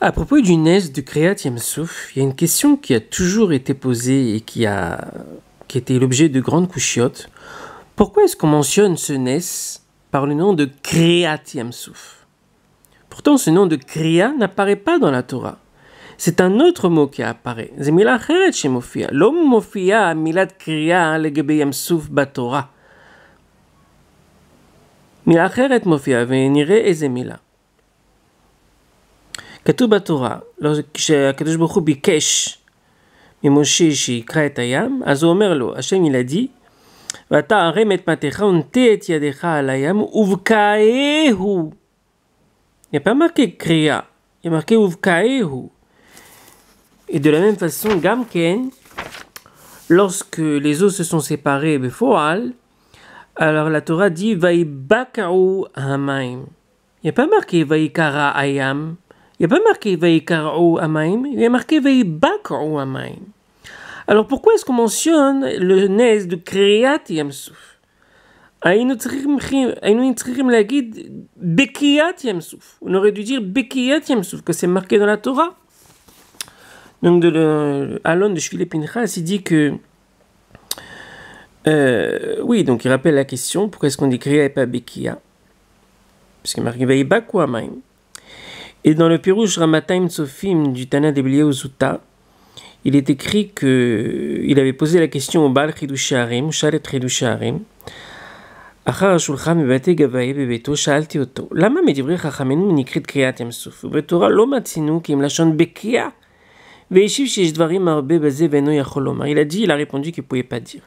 À propos du Nes de Kriyat Yam Souf, il y a une question qui a toujours été posée et qui était l'objet de grandes couchiottes. Pourquoi est-ce qu'on mentionne ce Nes par le nom de Kriyat Yam Souf? Pourtant, ce nom de Kriya n'apparaît pas dans la Torah. C'est un autre mot qui apparaît. C'est Mila Acheret shemofia. Lo mofia milat Kriya legabe Yam Souf baTorah. Mila Acheret mofia ונראה איזה מילה. כתוב בתורה, כשהקדוש ברוך הוא ביקש ממשה שיקרא את הים, אז הוא אומר לו, השם il a dit, ואתה הרם את מטך ונטה את ידך על הים ובקעהו. Il n'y a pas marqué Kriya, il y a marqué ובקעהו. Et de la même façon, Gamken, lorsque les eaux se sont séparées, Befoal, alors la Torah dit Vaibaka'u hamaim. Il n'y a pas marqué Vaikara ayam. Il n'y a pas marqué Vaikara'u hamaim. Il y a marqué Vaibaka'u hamaim. Alors pourquoi est-ce qu'on mentionne le Nes de Kriyat Yam Souf? היינו צריכים להגיד Bekiyat Yam Souf. On aurait dû dire Bekiyat Yam Souf, que c'est marqué dans la Torah. Donc Alon de Shvile Pinchas, il dit que oui, donc il rappelle la question, pourquoi est-ce qu'on dit Kriya et pas Bekiya? Parce qu'il est marqué Vaibak ou Amaim. Et dans le Pirouche Ramatayim Sofim du Tana d'Ebliyahu Zuta, il est écrit qu'il avait posé la question au Baal Chidush Harim, Shalet Chidush Harim, אחר השולחן בבתי גבאי בביתו שאלתי אותו, למה מדברי חכמינו נקראת קריאת ים סוף? ובתורה לא מצינו כי אם לשון בקיעה. והשיב שיש דברים הרבה בזה ואינו יכול לומר. Il a répondu qu'il ne pouvait pas dire.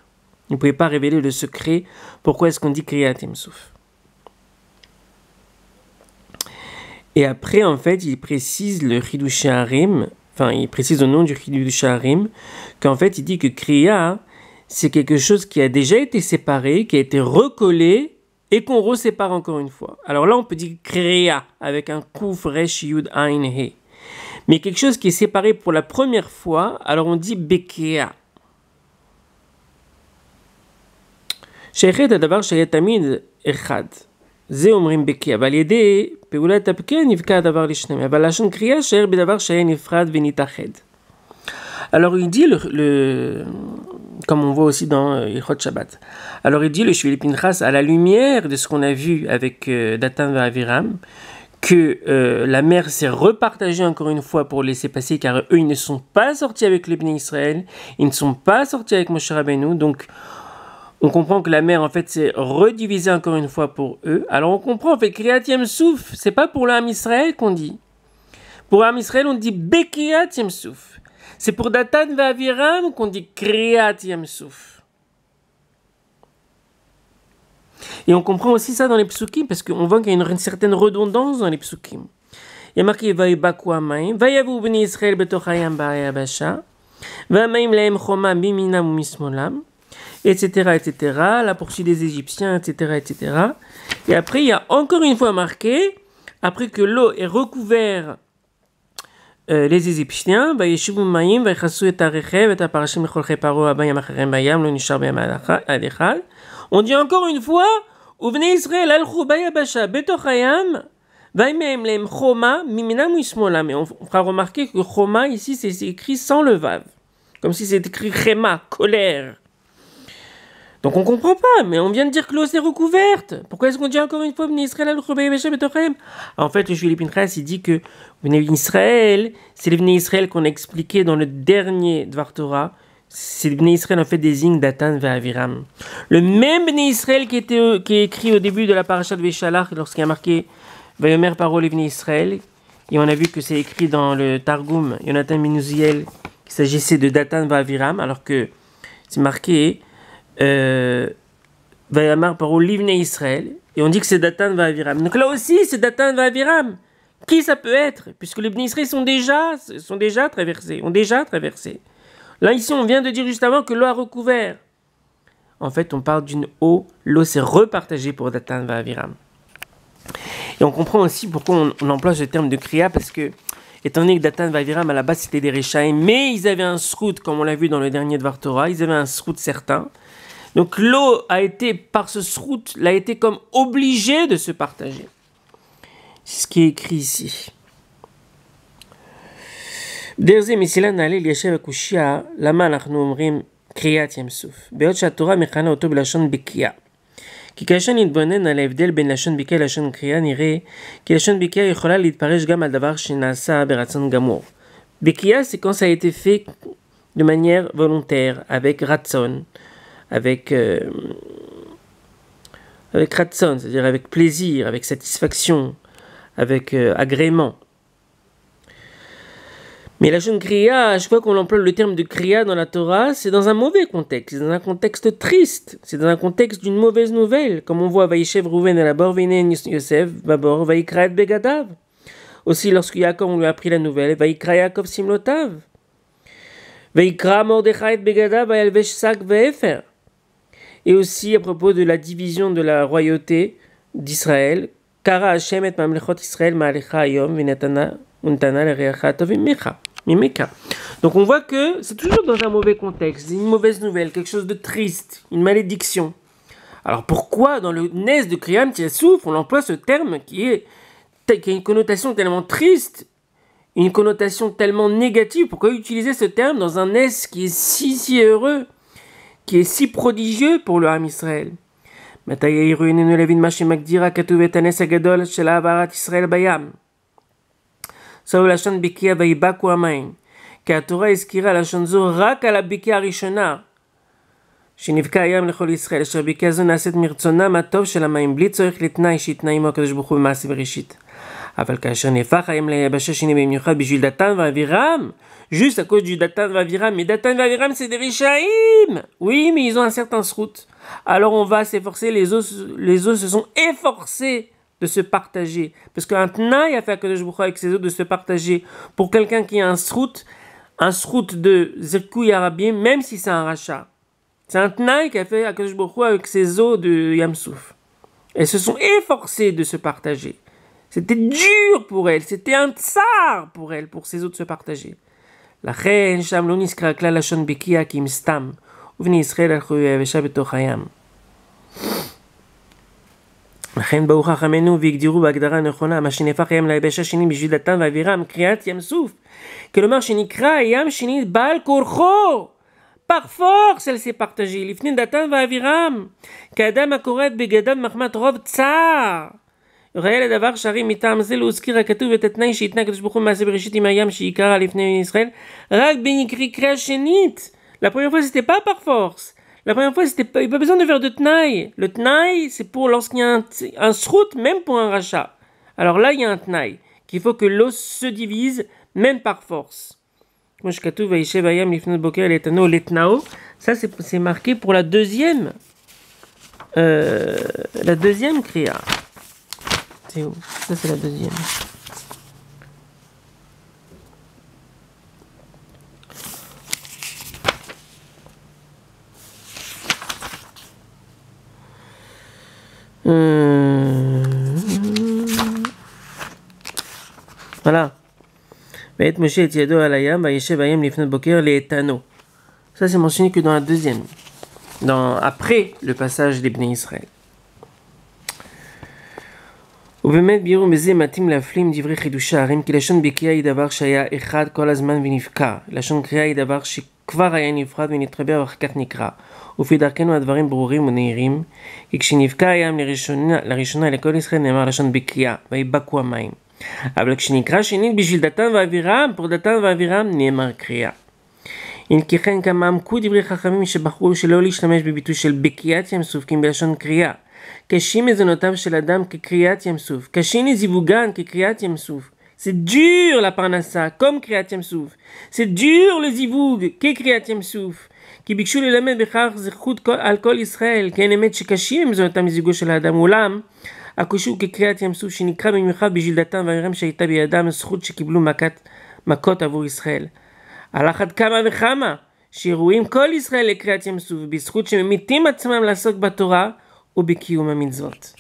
Il ne pouvait pas révéler le secret. Pourquoi est-ce qu'on dit Kriyat Yam Souf? Et après, en fait, il précise le Chidush Harim, enfin, il précise au nom du Chidush Harim, qu'en fait, il dit que Kriya, c'est quelque chose qui a déjà été séparé, qui a été recollé, et qu'on resépare encore une fois. Alors là, on peut dire Kriya, avec un Kuf, Resh, Yud, Ain, He. Mais quelque chose qui est séparé pour la première fois, alors on dit Bekiya. שייכת הדבר שהיה תמיד אחד. זה אומרים בקיע, ועל ידי פעולת הבקיע נבקע הדבר לשניהם. אבל לשון קריאה שער בדבר שהיה נפרד ונתאחד. Alors il dit, comme on voit aussi dans Ilchot Shabbat, alors il dit le Shvile Pinchas, à la lumière de ce qu'on a vu avec Datan et Aviram, que la mer s'est repartagée encore une fois pour laisser passer, car eux, ils ne sont pas sortis avec les Bnei Israël, ils ne sont pas sortis avec Moshe Rabbeinu, donc on comprend que la mer, en fait, s'est redivisée encore une fois pour eux. Alors on comprend, en fait, Kriyat Yam Souf, c'est pas pour l'Am Israël qu'on dit. Pour l'Am Israël, on dit Bekiyat Yam Souf. C'est pour Datan et Aviram qu'on dit Kriyat Yam Souf. Et on comprend aussi ça dans les psukim, parce qu'on voit qu'il y a une certaine redondance dans les psukim. Il y a marqué Vaibaku Amaim, Vayavu Bnei Israël betoch hayam ba'ayabasha, Va'amaim lahem choma miminam umismolam, etc., etc., la poursuite des Égyptiens, etc., etc. Et après, il y a encore une fois marqué, après que l'eau ait recouvert les Égyptiens, Vayeshivu mayim, Vayechasu et arechev, et aparashim lechol cheparo abayam acharem bayam, lo nishar bayam adechal. On dit encore une fois, Uvnei Israël alchou bayabasha betoch hayam, Va'amaim lahem choma miminam umismolam. Et on fera remarquer que choma, ici, c'est écrit sans le vav. Comme si c'était écrit chema, colère. Donc on comprend pas, mais on vient de dire que l'eau s'est recouverte. Pourquoi est-ce qu'on dit encore une fois Bnei Israël al Chobay Beshem Betochem? En fait, le Shvile Pinchas, il dit que Bnei Israël, c'est les Bnei Israël qu'on a expliqué dans le dernier Dvar Torah. C'est les Bnei Israël en fait désigne Datan et Aviram. Le même Bnei Israël qui est écrit au début de la parasha de Veshalach, lorsqu'il y a marqué Vayomer parole les Bnei Israël, et on a vu que c'est écrit dans le Targum Yonatan ben Uziel qu'il s'agissait de Datan et Aviram, alors que c'est marqué Vayamar paro livnei Israël, et on dit que c'est Datan va Aviram. Donc là aussi c'est Datan va Aviram. Qui ça peut être? Puisque les Bnei Israël sont déjà traversés. Là ici on vient de dire juste avant que l'eau a recouvert. En fait on parle d'une eau, l'eau s'est repartagée pour Datan va Aviram. Et on comprend aussi pourquoi on emploie ce terme de Kriya, parce que étant donné que Datan et Aviram à la base c'était des Rechaim, mais ils avaient un srout, comme on l'a vu dans le dernier Dvar Torah, ils avaient un srout certain. Donc l'eau a été, par ce srout, l'a été comme obligée de se partager. C'est ce qui est écrit ici. דרזי מסילה נעלה ליישב הקושייה, למה אנחנו אומרים קריאת ים סוף? בעוד שהתורה מכנה אותו בלשון בקיעה. כי כאשר נתבונן על ההבדל בין לשון בקיעה ללשון קריאה, נראה כי לשון בקיעה יכולה להתפרש גם על דבר שנעשה ברצון גמור. בקיעה c'est quand ça a été fait de manière volontaire, avec ratson, avec ratson, c'est-à-dire avec plaisir, avec satisfaction, avec agrément. Mais la chaîne kriya, à chaque fois qu'on emploie le terme de kriya dans la Torah, c'est dans un mauvais contexte, c'est dans un contexte triste, c'est dans un contexte d'une mauvaise nouvelle, comme on voit Vaïchev Rouven à la bord, Veinen Yosef, Babor, Vaïkra et Begadav. Aussi, lorsque Yaakov on lui a appris la nouvelle, Vaïkra Yaakov Simlotav, Vaïkra Mordechai et Begadav, Vaïelvesh Sak Ve'efer. Et aussi à propos de la division de la royauté d'Israël, Kara Hashem et Mamlechot Israël Ma'alecha Ayom, Vinatana, Untana, L'Ereacha Tovim Mecha. Donc on voit que c'est toujours dans un mauvais contexte, une mauvaise nouvelle, quelque chose de triste, une malédiction. Alors pourquoi dans le Nes de Kriyam Tiasouf on emploie ce terme qui a une connotation tellement triste, une connotation tellement négative? Pourquoi utiliser ce terme dans un Nes qui est si heureux, qui est si prodigieux pour le Ham Israël? מתי יאירו עינינו להבין מה שמגדיר הכתוב את הנס הגדול של העברת ישראל בים? זהו לשון בקיע ויבקו המים, כי התורה הזכירה לשון זו רק על הבקיעה הראשונה, שנבקע הים לכל ישראל, אשר בקיעה זו נעשית מרצונם הטוב של המים, בלי צורך לתנאי שהתנא עמו הקדוש ברוך הוא במעשה בראשית. אבל כאשר נהפך הים ליבשה שני במיוחד בשביל דתן ואבירם, juste à cause du Datan Vaviram, mais Datan Vaviram c'est des Rishaïm. Oui, mais ils ont un certain srout. Alors on va s'efforcer, les eaux se sont efforcés de se partager. Parce qu'un Tnaï a fait à Kadosh Baruch Hu avec ses eaux de se partager. Pour quelqu'un qui a un srout de Zirkou Yarabim, même si c'est un rachat. C'est un Tnaï qui a fait à Kadosh Baruch Hu avec ses eaux de Yamsouf. Elles se sont efforcées de se partager. C'était dur pour elles, c'était un tsar pour elles, pour ces eaux de se partager. לכן שם לא נזכר כלל לשון בקיע כי אם סתם, ובני ישראל הלכו ביבשה בתוך הים. לכן באו חכמינו והגדירו בהגדרה הנכונה מה שנהפך הים ליבשה שני בשביל דתן ואבירם, קריאת ים סוף. כלומר שנקרא הים שני בעל כורחו, par force elle s'est partagée, לפני דתן ואבירם, כאדם הקורא בגדיו מחמת רוב צער. ראה לדבר שערים מטעם זה להוזכיר הכתוב את התנאי שהתנה הקדוש ברוך הוא מעשה בראשית עם הים שעיקרה לפני ישראל רק בקריאה שנית. La première fois c'était pas par force. La première fois c'était pas, il n'y a pas besoin de faire de tnaï. Le tnaï c'est pour lorsqu'il y a un srout, même pour un rachat. Alors là il y a un tnaï qu'il faut que l'eau se divise même par force. Moi je katuv vaïchev hayam lifnot boker letano letnao. Ça c'est marqué pour la deuxième kriya. C'est où? Ça c'est la deuxième. Voilà. Vayet Moshe et Yado al hayam, vayeshev hayam lifnot boker le'etano. Ça c'est mentionné que dans la deuxième. Après le passage des Bnei Israël. ובאמת בירו מזה מתאים להפלים דברי חידוש הערים, כי לשון בקיעה היא דבר שהיה אחד כל הזמן ונפקע. לשון קריאה היא דבר שכבר היה נפרד ונתרבה ואחר כך נקרא. לפי דרכנו הדברים ברורים ונהירים, כי כשנבקע הים לראשונה לכל ישראל נאמר לשון בקיעה, ויבקו המים. אבל כשנקרא שנית בשביל דתן ואבירם, פור דתן ואבירם נאמר קריאה. אם כן כמה עמקו דברי חכמים שבחרו שלא להשתמש בביטוי של בקיעת ים סוף, כי בלשון קריאה. קשים מזונותיו של אדם כקריאת ים סוף. קשים לזיווגן כקריאת ים סוף. C'est dur la parnassa, comme קריאת ים סוף. C'est dur le זיווג, כקריאת ים סוף. כי ביקשו ללמד בכך זכות על כל ישראל, כן אמת שקשים מזונותם לזיווגו של האדם. אולם, הקושי הוא כקריאת ים סוף, שנקרא במיוחד בשביל דתם ואבירם שהייתה בידם זכות שקיבלו מכות עבור ישראל. על אחת כמה וכמה, שירואים כל ישראל לקריאת ים סוף, בזכות שממיתים עצמם לעסוק בתורה, ובקיום המצוות.